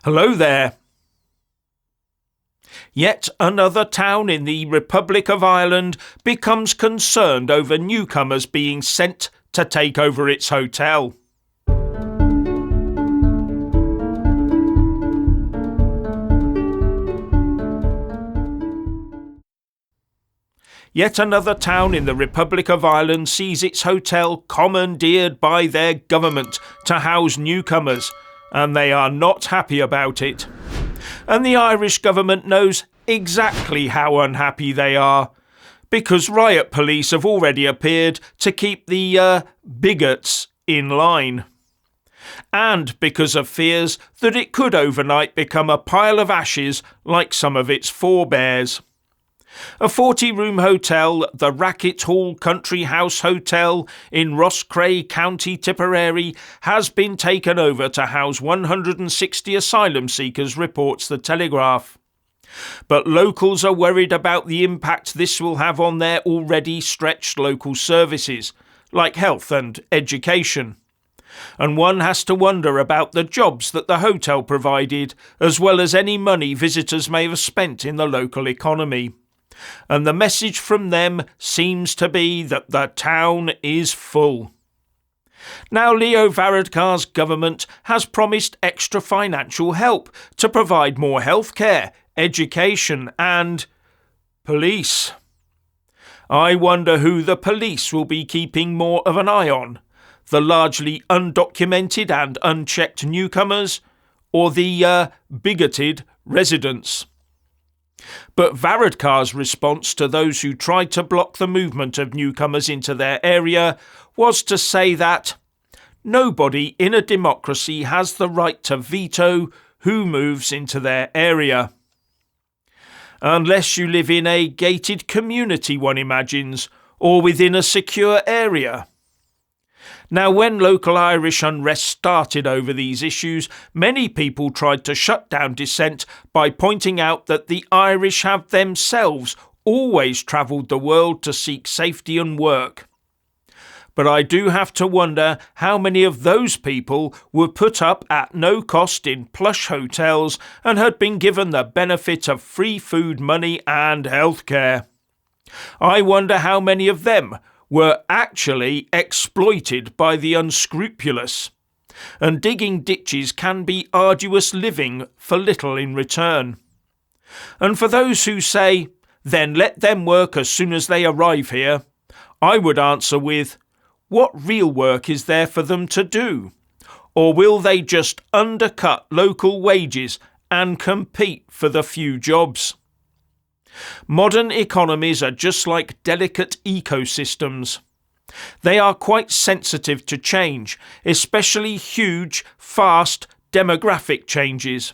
Hello there. Yet another town in the Republic of Ireland becomes concerned over newcomers being sent to take over its hotel. Yet another town in the Republic of Ireland sees its hotel commandeered by their government to house newcomers, and they are not happy about it. And the Irish government knows exactly how unhappy they are, because riot police have already appeared to keep the bigots in line. And because of fears that it could overnight become a pile of ashes like some of its forebears. A 40-room hotel, the Racket Hall Country House Hotel in Roscrea, County Tipperary, has been taken over to house 160 asylum seekers, reports the Telegraph. But locals are worried about the impact this will have on their already stretched local services, like health and education. And one has to wonder about the jobs that the hotel provided, as well as any money visitors may have spent in the local economy. And the message from them seems to be that the town is full. Now Leo Varadkar's government has promised extra financial help to provide more healthcare, education and police. I wonder who the police will be keeping more of an eye on, the largely undocumented and unchecked newcomers or the bigoted residents. But Varadkar's response to those who tried to block the movement of newcomers into their area was to say that nobody in a democracy has the right to veto who moves into their area. Unless you live in a gated community, one imagines, or within a secure area. Now, when local Irish unrest started over these issues, many people tried to shut down dissent by pointing out that the Irish have themselves always travelled the world to seek safety and work. But I do have to wonder how many of those people were put up at no cost in plush hotels and had been given the benefit of free food money and healthcare. I wonder how many of them were actually exploited by the unscrupulous. And digging ditches can be arduous living for little in return. And for those who say, then let them work as soon as they arrive here, I would answer with, what real work is there for them to do? Or will they just undercut local wages and compete for the few jobs? Modern economies are just like delicate ecosystems. They are quite sensitive to change, especially huge, fast demographic changes.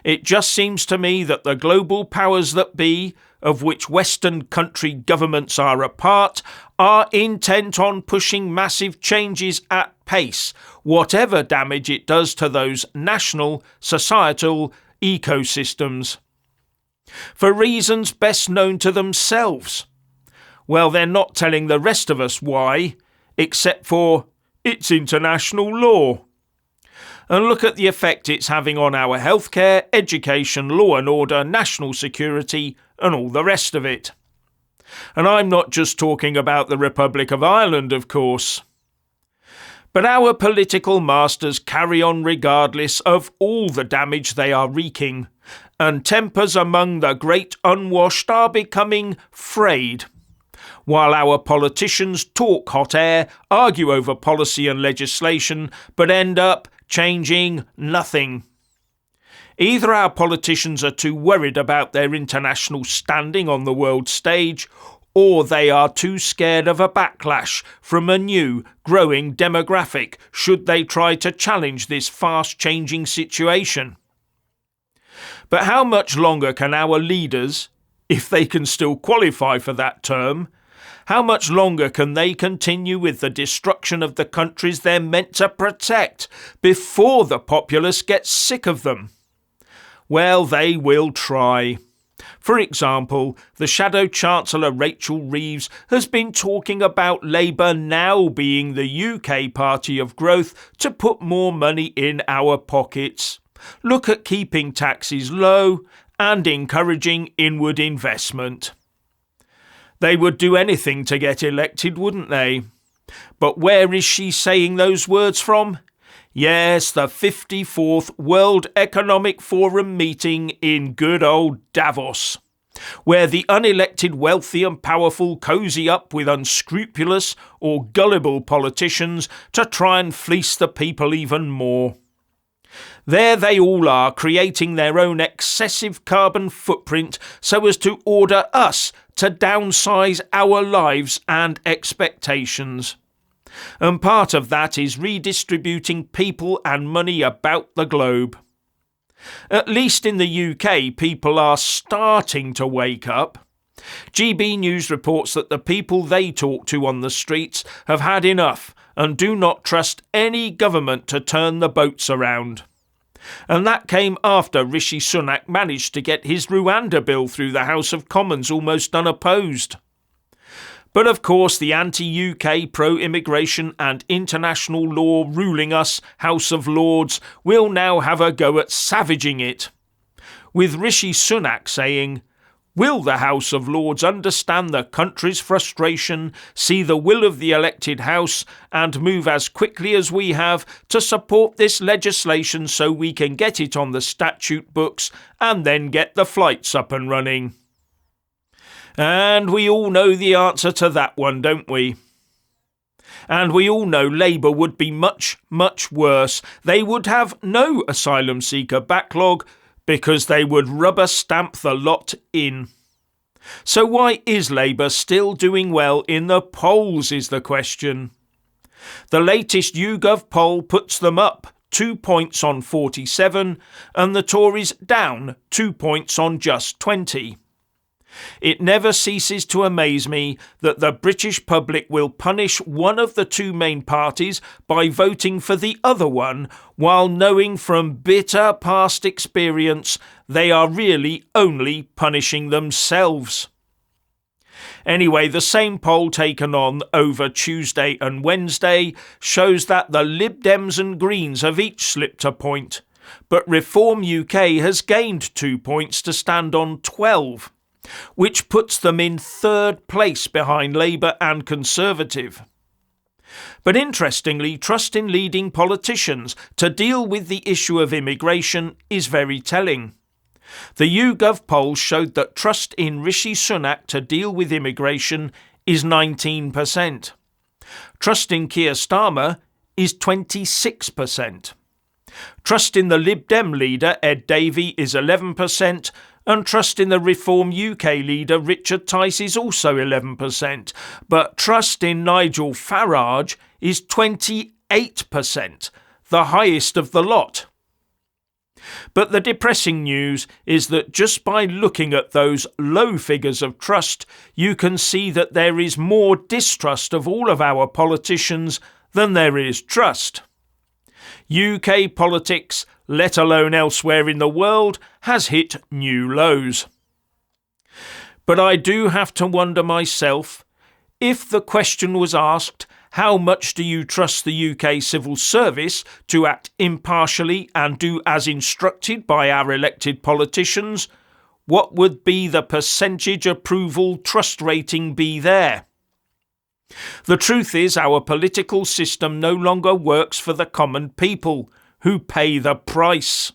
It just seems to me that the global powers that be, of which Western country governments are a part, are intent on pushing massive changes at pace, whatever damage it does to those national, societal ecosystems. For reasons best known to themselves. Well, they're not telling the rest of us why, except for it's international law. And look at the effect it's having on our healthcare, education, law and order, national security, and all the rest of it. And I'm not just talking about the Republic of Ireland, of course. But our political masters carry on regardless of all the damage they are wreaking, and tempers among the great unwashed are becoming frayed, while our politicians talk hot air, argue over policy and legislation, but end up changing nothing. Either our politicians are too worried about their international standing on the world stage, or they are too scared of a backlash from a new, growing demographic should they try to challenge this fast-changing situation. But how much longer can our leaders, if they can still qualify for that term, how much longer can they continue with the destruction of the countries they're meant to protect before the populace gets sick of them? Well, they will try. For example, the Shadow Chancellor Rachel Reeves has been talking about Labour now being the UK party of growth to put more money in our pockets. look at keeping taxes low and encouraging inward investment. They would do anything to get elected, wouldn't they? But where is she saying those words from? Yes, the 54th World Economic Forum meeting in good old Davos, where the unelected wealthy and powerful cozy up with unscrupulous or gullible politicians to try and fleece the people even more. There they all are, creating their own excessive carbon footprint so as to order us to downsize our lives and expectations. And part of that is redistributing people and money about the globe. At least in the UK, people are starting to wake up. GB News reports that the people they talk to on the streets have had enough and do not trust any government to turn the boats around. And that came after Rishi Sunak managed to get his Rwanda bill through the House of Commons almost unopposed. But of course the anti-UK, pro-immigration and international law ruling us House of Lords will now have a go at savaging it, with Rishi Sunak saying, "Will the House of Lords understand the country's frustration, see the will of the elected House and move as quickly as we have to support this legislation so we can get it on the statute books and then get the flights up and running?" And we all know the answer to that one, don't we? And we all know Labour would be much, much worse. They would have no asylum seeker backlog because they would rubber stamp the lot in. So why is Labour still doing well in the polls is the question. The latest YouGov poll puts them up 2 points on 47 and the Tories down 2 points on just 20. It never ceases to amaze me that the British public will punish one of the two main parties by voting for the other one, while knowing from bitter past experience they are really only punishing themselves. Anyway, the same poll taken on over Tuesday and Wednesday shows that the Lib Dems and Greens have each slipped a point, but Reform UK has gained 2 points to stand on 12. Which puts them in third place behind Labour and Conservative. But interestingly, trust in leading politicians to deal with the issue of immigration is very telling. The YouGov poll showed that trust in Rishi Sunak to deal with immigration is 19%. Trust in Keir Starmer is 26%. Trust in the Lib Dem leader Ed Davey is 11%, and trust in the Reform UK leader Richard Tice is also 11%, but trust in Nigel Farage is 28%, the highest of the lot. But the depressing news is that just by looking at those low figures of trust, you can see that there is more distrust of all of our politicians than there is trust. UK politics, let alone elsewhere in the world, has hit new lows. But I do have to wonder myself, if the question was asked, how much do you trust the UK civil service to act impartially and do as instructed by our elected politicians, what would be the percentage approval trust rating be there? The truth is our political system no longer works for the common people, who pay the price.